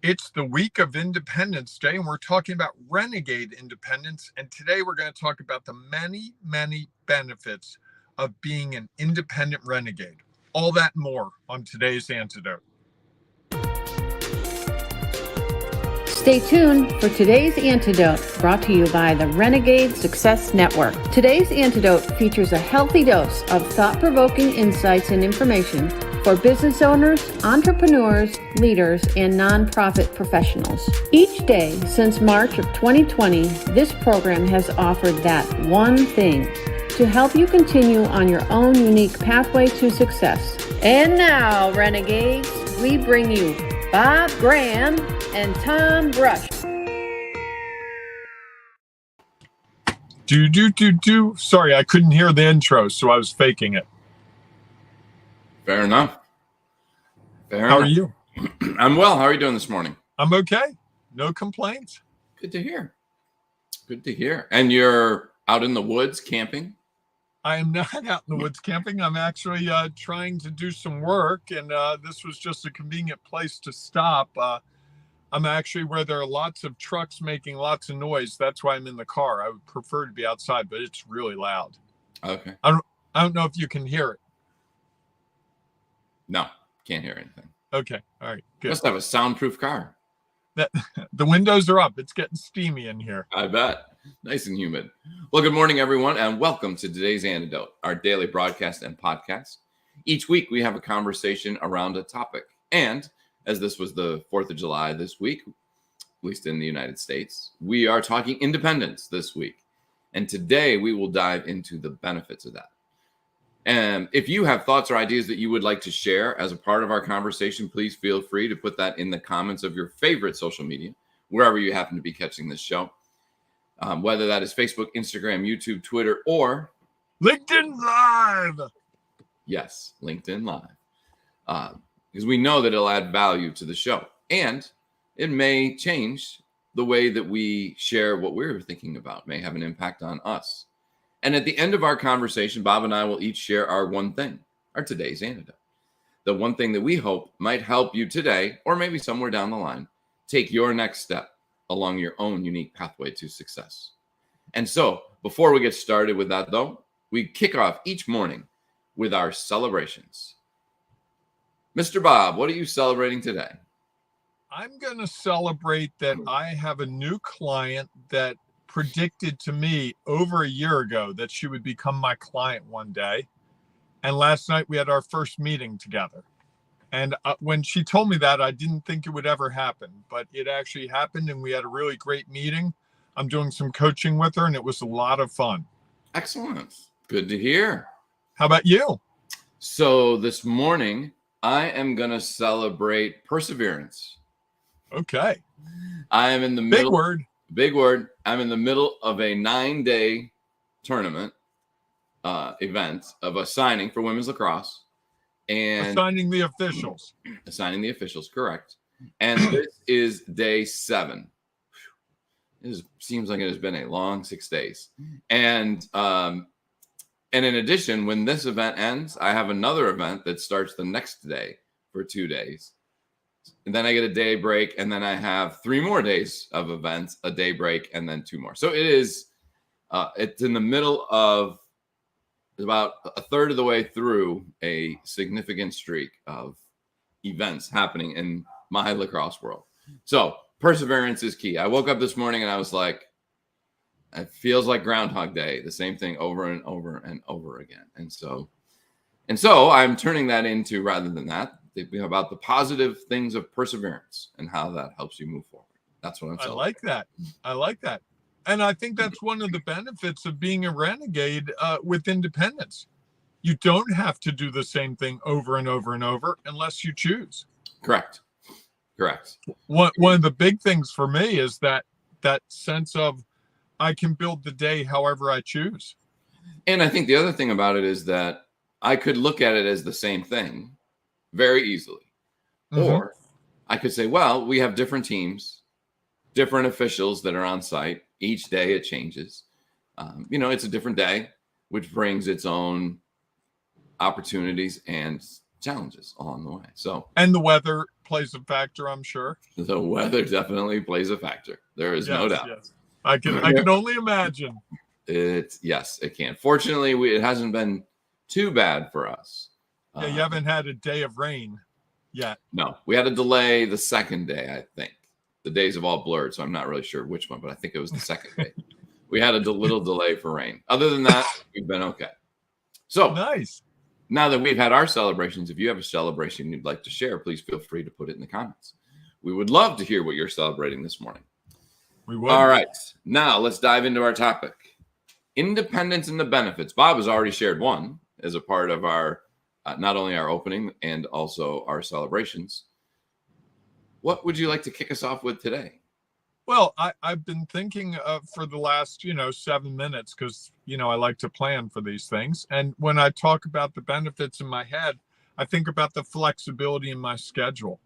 It's the week of Independence Day, and we're talking about renegade independence. And today we're going to talk about the many, many benefits of being an independent renegade. All that and more on today's Antidote. Stay tuned for today's Antidote, brought to you by the Renegade Success Network. Today's Antidote features a healthy dose of thought-provoking insights and information for business owners, entrepreneurs, leaders, and nonprofit professionals. Each day since March of 2020, this program has offered that one thing to help you continue on your own unique pathway to success. And now, Renegades, we bring you Bob Graham and Tom Brush. Sorry, I couldn't hear the intro, so I was faking it. Fair enough. How are you? I'm well. How are you doing this morning? I'm okay. No complaints. Good to hear. Good to hear. And you're out in the woods camping? I am not out in the woods camping. I'm actually trying to do some work, and this was just a convenient place to stop. I'm actually where there are lots of trucks making lots of noise. That's why I'm in the car. I would prefer to be outside, but it's really loud. Okay. I don't know if you can hear it. No, can't hear anything. Okay. All right. Good. Must have a soundproof car. The windows are up. It's getting steamy in here. I bet. Nice and humid. Well, good morning, everyone, and welcome to today's Antidote, our daily broadcast and podcast. Each week, we have a conversation around a topic. And as this was the 4th of July this week, at least in the United States, we are talking independence this week. And today, we will dive into the benefits of that. And if you have thoughts or ideas that you would like to share as a part of our conversation, please feel free to put that in the comments of your favorite social media, wherever you happen to be catching this show. Whether that is Facebook, Instagram, YouTube, Twitter, or LinkedIn Live. Yes, LinkedIn Live. Because we know that it'll add value to the show. And it may change the way that we share what we're thinking about, may have an impact on us. And at the end of our conversation, Bob and I will each share our one thing, our today's antidote. The one thing that we hope might help you today, or maybe somewhere down the line, take your next step along your own unique pathway to success. And so, before we get started with that, though, we kick off each morning with our celebrations. Mr. Bob, what are you celebrating today? I'm going to celebrate that I have a new client that predicted to me over a year ago that she would become my client one day. And last night we had our first meeting together. And when she told me that, I didn't think it would ever happen, but it actually happened. And we had a really great meeting. I'm doing some coaching with her, and it was a lot of fun. Excellent. Good to hear. How about you? So this morning, I am going to celebrate perseverance. Okay. I am in the middle. Big word. I'm in the middle of a 9-day tournament event of assigning for women's lacrosse. And assigning the officials. Correct. And this is day 7. It seems like it has been a long 6 days. And in addition, when this event ends, I have another event that starts the next day for 2 days. And then I get a day break, and then I have 3 more days of events, a day break, and then 2 more. So it is, it's in the middle of about a third of the way through a significant streak of events happening in my lacrosse world. So perseverance is key. I woke up this morning and I was like, it feels like Groundhog Day, the same thing over and over and over again. And so I'm turning that into, rather than that, about the positive things of perseverance and how that helps you move forward. That's what I'm saying. I like that. And I think that's one of the benefits of being a renegade with independence. You don't have to do the same thing over and over and over unless you choose. Correct. One of the big things for me is that sense of I can build the day however I choose. And I think the other thing about it is that I could look at it as the same thing very easily. Mm-hmm. Or I could say, well, we have different teams, different officials that are on site. Each day it changes. It's a different day, which brings its own opportunities and challenges along the way. So, and the weather plays a factor, I'm sure. the weather definitely plays a factor. There is no doubt. Yes. I can only imagine. Yes, it can. Fortunately, it hasn't been too bad for us. Yeah, you haven't had a day of rain yet. No, we had a delay the second day, I think. The days have all blurred, so I'm not really sure which one, but I think it was the second day. We had a little delay for rain. Other than that, we've been okay. So nice. Now that we've had our celebrations, if you have a celebration you'd like to share, please feel free to put it in the comments. We would love to hear what you're celebrating this morning. We would. All right. Now let's dive into our topic. Independence and the benefits. Bob has already shared one as a part of our, not only our opening and also our celebrations. What would you like to kick us off with today? Well, I've been thinking for the last, 7 minutes, because, I like to plan for these things. And when I talk about the benefits in my head, I think about the flexibility in my schedule.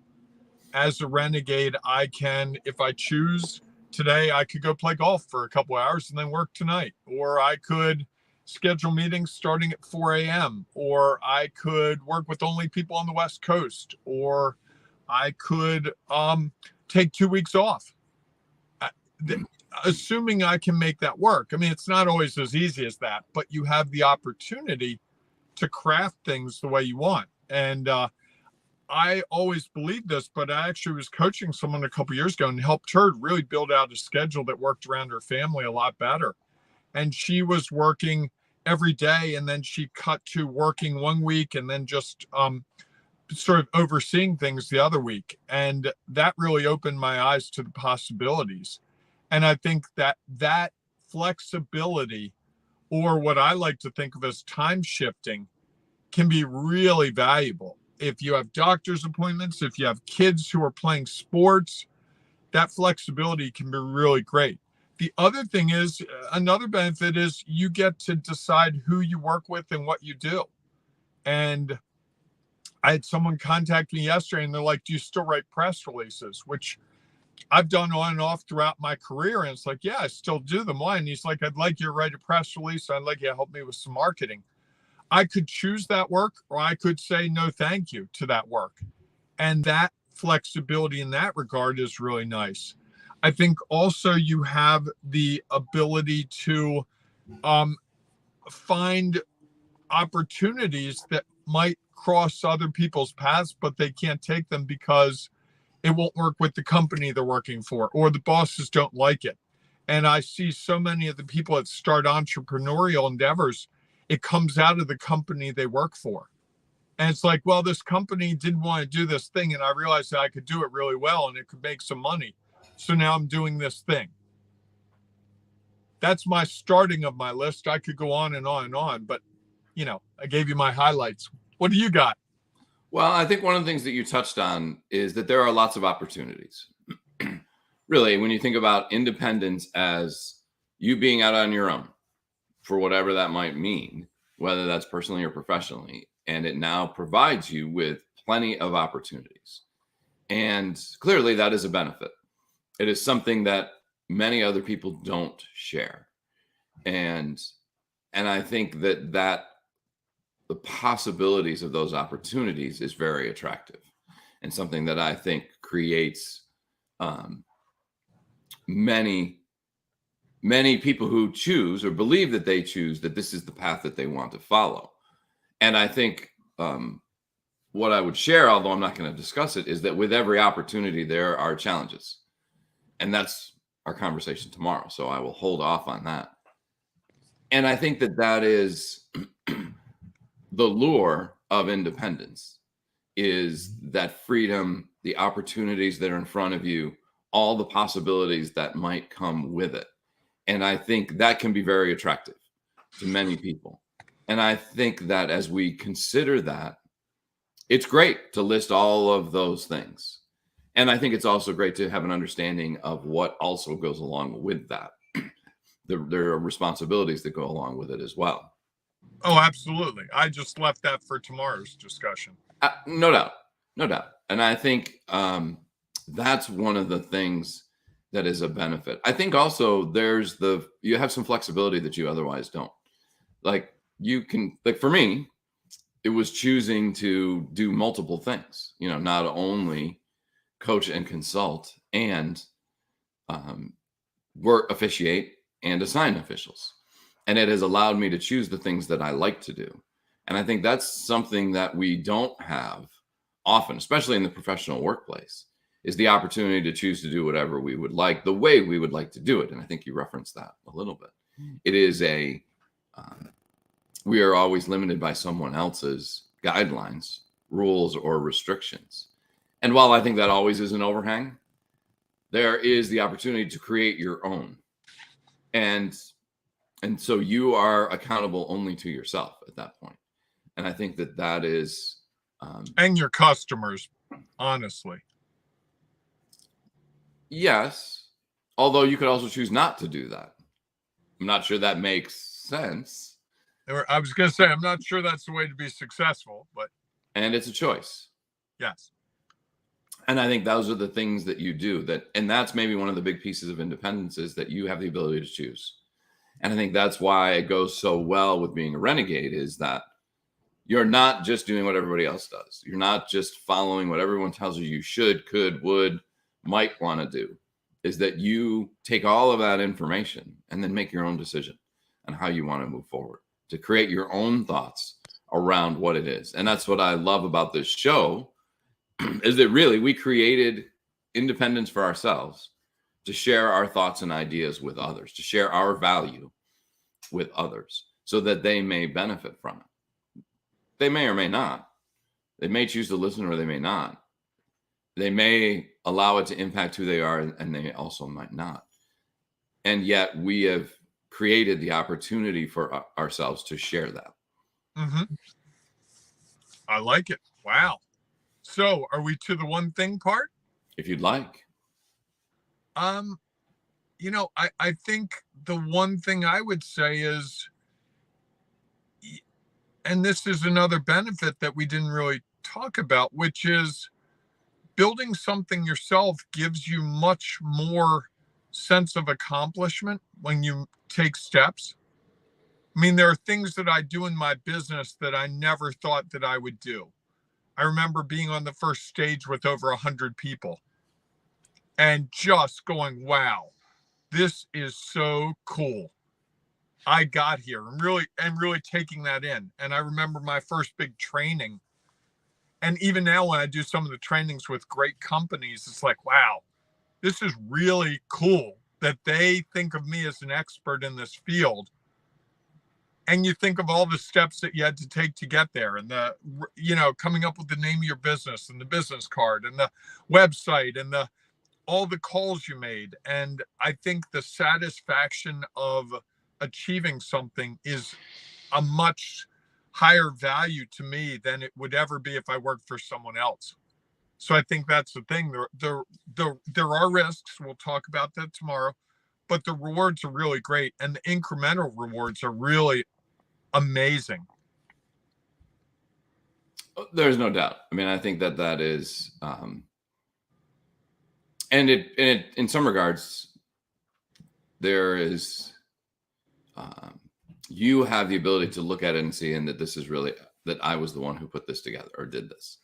As a renegade, I can, if I choose today, I could go play golf for a couple hours and then work tonight. Or I could schedule meetings starting at 4 a.m. Or I could work with only people on the West Coast. Or I could take 2 weeks off. Assuming I can make that work. I mean, it's not always as easy as that, but you have the opportunity to craft things the way you want. And I always believed this, but I actually was coaching someone a couple years ago and helped her really build out a schedule that worked around her family a lot better. And she was working every day, and then she cut to working 1 week and then just sort of overseeing things the other week. And that really opened my eyes to the possibilities. And I think that flexibility, or what I like to think of as time shifting, can be really valuable. If you have doctor's appointments, if you have kids who are playing sports, that flexibility can be really great. The other thing is, another benefit is you get to decide who you work with and what you do. And I had someone contact me yesterday and they're like, do you still write press releases? Which I've done on and off throughout my career. And it's like, yeah, I still do them. Why? And he's like, I'd like you to write a press release. I'd like you to help me with some marketing. I could choose that work, or I could say no, thank you to that work. And that flexibility in that regard is really nice. I think also you have the ability to find opportunities that might cross other people's paths, but they can't take them because it won't work with the company they're working for, or the bosses don't like it. And I see so many of the people that start entrepreneurial endeavors, it comes out of the company they work for. And it's like, well, this company didn't want to do this thing, and I realized that I could do it really well and it could make some money. So now I'm doing this thing. That's my starting of my list. I could go on and on and on, but I gave you my highlights. What do you got? Well, I think one of the things that you touched on is that there are lots of opportunities. Really, when you think about independence as you being out on your own for whatever that might mean, whether that's personally or professionally, and it now provides you with plenty of opportunities. And clearly that is a benefit. It is something that many other people don't share. And I think that the possibilities of those opportunities is very attractive, and something that I think creates many people who choose or believe that they choose that this is the path that they want to follow. And I think what I would share, although I'm not going to discuss it, is that with every opportunity, there are challenges. And that's our conversation tomorrow. So I will hold off on that. And I think that is the lure of independence, is that freedom, the opportunities that are in front of you, all the possibilities that might come with it. And I think that can be very attractive to many people. And I think that as we consider that, it's great to list all of those things. And I think it's also great to have an understanding of what also goes along with that. There are responsibilities that go along with it as well. Oh, absolutely. I just left that for tomorrow's discussion. No doubt. And I think that's one of the things that is a benefit. I think also you have some flexibility that you otherwise don't. Like for me, it was choosing to do multiple things, not only coach and consult and work, officiate, and assign officials. And it has allowed me to choose the things that I like to do. And I think that's something that we don't have often, especially in the professional workplace, is the opportunity to choose to do whatever we would like, the way we would like to do it. And I think you referenced that a little bit. It is we are always limited by someone else's guidelines, rules, or restrictions. And while I think that always is an overhang, there is the opportunity to create your own. And so you are accountable only to yourself at that point. And I think that is... and your customers, honestly. Yes. Although you could also choose not to do that. I'm not sure that makes sense. I was going to say, I'm not sure that's the way to be successful, but. And it's a choice. Yes. And I think those are the things that you do and that's maybe one of the big pieces of independence, is that you have the ability to choose. And I think that's why it goes so well with being a renegade, is that you're not just doing what everybody else does. You're not just following what everyone tells you should, could, would, might want to do. Is that you take all of that information and then make your own decision on how you want to move forward, to create your own thoughts around what it is. And that's what I love about this show, is that really we created independence for ourselves to share our thoughts and ideas with others, to share our value with others so that they may benefit from it. They may or may not. They may choose to listen or they may not. They may allow it to impact who they are, and they also might not. And yet we have created the opportunity for ourselves to share that. Mm-hmm. I like it. Wow. So are we to the one thing part? If you'd like. I think the one thing I would say is, and this is another benefit that we didn't really talk about, which is building something yourself gives you much more sense of accomplishment when you take steps. I mean, there are things that I do in my business that I never thought that I would do. I remember being on the first stage with over 100 people and just going, wow, this is so cool. I got here and really taking that in. And I remember my first big training. And even now when I do some of the trainings with great companies, it's like, wow, this is really cool that they think of me as an expert in this field. And you think of all the steps that you had to take to get there, and coming up with the name of your business and the business card and the website and all the calls you made. And I think the satisfaction of achieving something is a much higher value to me than it would ever be if I worked for someone else. So I think that's the thing. There are risks. We'll talk about that tomorrow, but the rewards are really great. And the incremental rewards are really amazing. There's no doubt. I mean, I think that is, and it in some regards, there is, you have the ability to look at it and see, and that this is really, that I was the one who put this together or did this.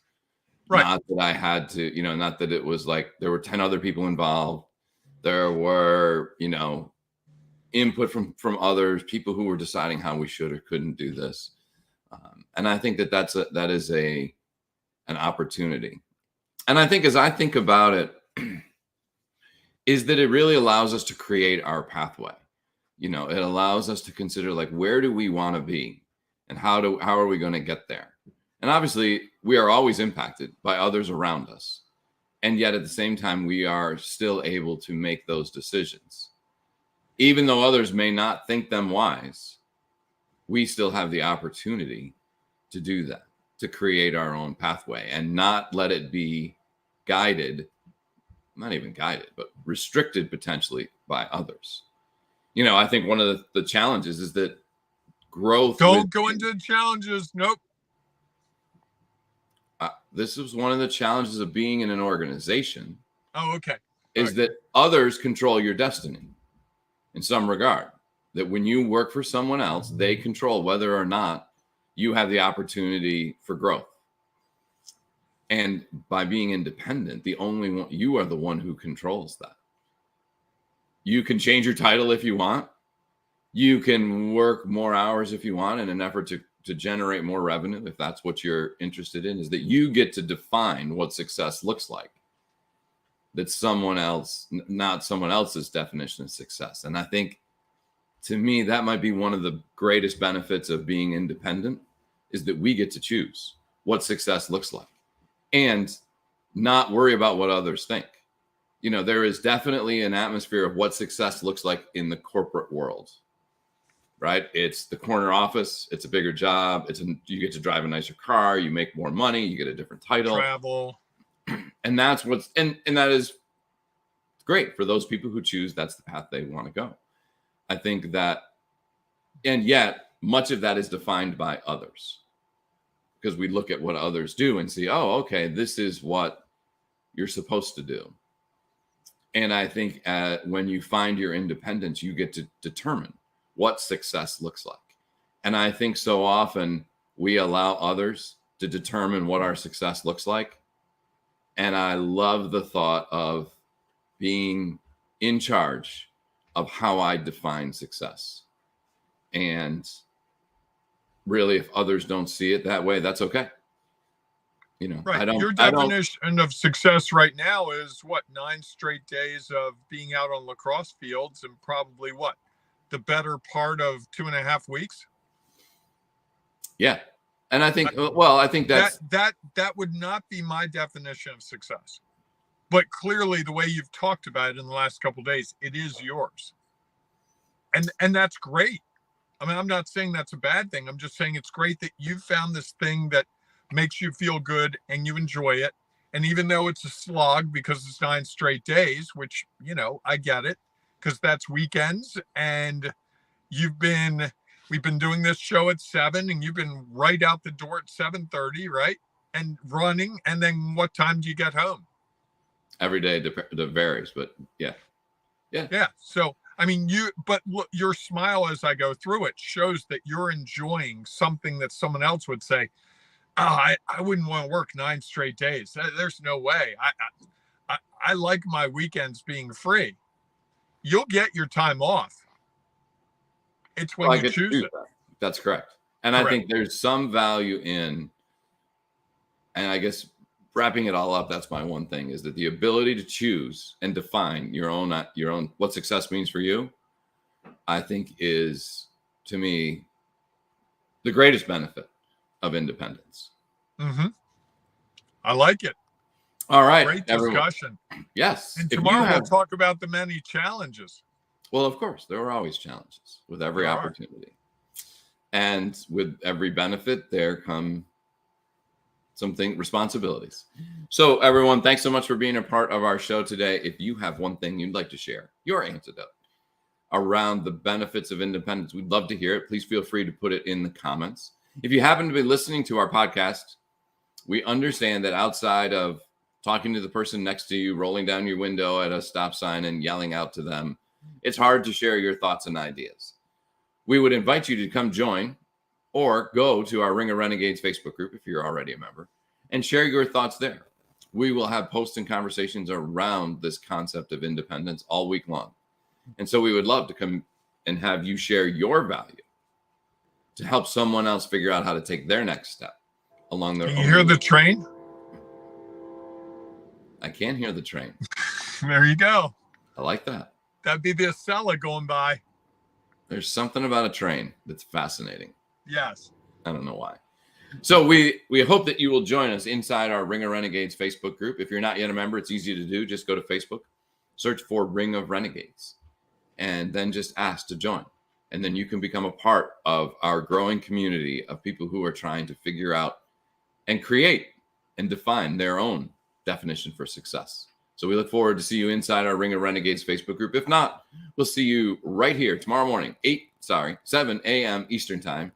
Right. Not that I had to, not that it was like there were 10 other people involved. There were, input from others, people who were deciding how we should or couldn't do this. And I think that is an opportunity. And I think as I think about it, is that it really allows us to create our pathway. It allows us to consider, like, where do we want to be and how are we going to get there? And obviously we are always impacted by others around us. And yet at the same time, we are still able to make those decisions. Even though others may not think them wise, we still have the opportunity to do that, to create our own pathway and not let it be guided, not even guided, but restricted potentially by others. I think one of the challenges is that growth. Don't go into the challenges. Nope. This is one of the challenges of being in an organization. Oh, okay. Is that others control your destiny in some regard. That when you work for someone else, they control whether or not you have the opportunity for growth. And by being independent, you are the one who controls that. You can change your title if you want. You can work more hours if you want in an effort to generate more revenue, if that's what you're interested in, is that you get to define what success looks like. That's someone else, not someone else's definition of success. And I think, to me, that might be one of the greatest benefits of being independent, is that we get to choose what success looks like and not worry about what others think. You know, there is definitely an atmosphere of what success looks like in the corporate world, right? It's the corner office. It's a bigger job. You get to drive a nicer car. You make more money. You get a different title. Travel. And that's and that is great for those people who choose that's the path they want to go. I think that, and yet much of that is defined by others, because we look at what others do and see, oh, okay, this is what you're supposed to do. And I think when you find your independence, you get to determine what success looks like. And I think so often we allow others to determine what our success looks like. And I love the thought of being in charge of how I define success. And really, if others don't see it that way, that's okay. You know, right. Your definition of success right now is what, 9 straight days of being out on lacrosse fields, and probably what, the better part of 2.5 weeks. Yeah. And I think, well, I think that would not be my definition of success. But clearly, the way you've talked about it in the last couple of days, it is yours. And that's great. I mean, I'm not saying that's a bad thing. I'm just saying it's great that you've found this thing that makes you feel good and you enjoy it. And even though it's a slog because it's 9 straight days, which, you know, I get it, because that's weekends, and we've been doing this show at 7, and you've been right out the door at 7:30, right? And running. And then what time do you get home? Every day it varies, but yeah. So, I mean, but look, your smile as I go through it shows that you're enjoying something that someone else would say, oh, I wouldn't want to work 9 straight days. There's no way. I like my weekends being free. You'll get your time off. It's when you choose it. That's correct. And I think there's some value in, and I guess wrapping it all up, that's my one thing, is that the ability to choose and define your own what success means for you, I think is, to me, the greatest benefit of independence. Mm-hmm. I like it. All right. Great discussion. Everyone. Yes. And tomorrow we'll talk about the many challenges. Well, of course, there are always challenges with every opportunity. And with every benefit, there come responsibilities. So everyone, thanks so much for being a part of our show today. If you have one thing you'd like to share, your antidote around the benefits of independence, we'd love to hear it. Please feel free to put it in the comments. If you happen to be listening to our podcast, we understand that outside of talking to the person next to you, rolling down your window at a stop sign and yelling out to them, it's hard to share your thoughts and ideas. We would invite you to come join or go to our Ring of Renegades Facebook group if you're already a member and share your thoughts there. We will have posts and conversations around this concept of independence all week long. And so we would love to come and have you share your value to help someone else figure out how to take their next step along their own. Can you hear the train? I can hear the train. There you go. I like that. That'd be the Acela going by. There's something about a train that's fascinating. Yes. I don't know why. So we hope that you will join us inside our Ring of Renegades Facebook group. If you're not yet a member, it's easy to do. Just go to Facebook, search for Ring of Renegades, and then just ask to join. And then you can become a part of our growing community of people who are trying to figure out and create and define their own definition for success. So we look forward to see you inside our Ring of Renegades Facebook group. If not, we'll see you right here tomorrow morning, 7 a.m. Eastern time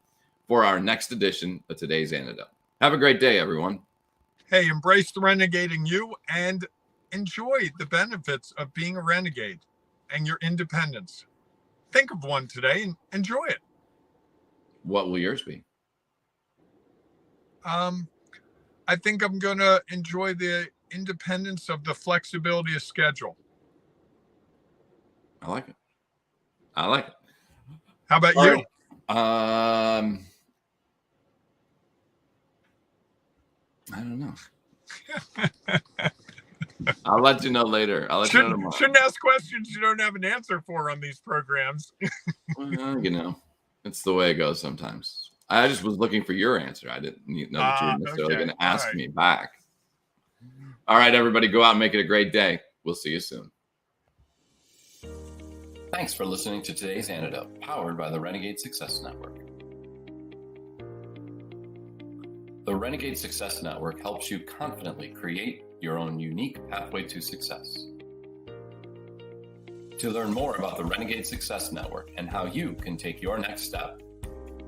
for our next edition of Today's Antidote. Have a great day, everyone. Hey, embrace the renegade in you and enjoy the benefits of being a renegade and your independence. Think of one today and enjoy it. What will yours be? I think I'm going to enjoy the independence of the flexibility of schedule. I like it. I like it. How about All you? right. I don't know. I'll let you know later. I'll let you know tomorrow. Shouldn't ask questions you don't have an answer for on these programs. Well, it's the way it goes sometimes. I just was looking for your answer. I didn't know that you were necessarily going to ask me back. All right, everybody, go out and make it a great day. We'll see you soon. Thanks for listening to today's Antidote, powered by the Renegade Success Network. The Renegade Success Network helps you confidently create your own unique pathway to success. To learn more about the Renegade Success Network and how you can take your next step,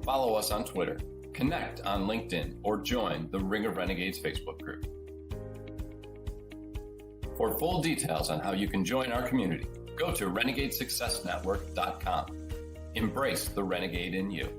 follow us on Twitter, connect on LinkedIn, or join the Ring of Renegades Facebook group. For full details on how you can join our community, go to renegadesuccessnetwork.com. Embrace the renegade in you.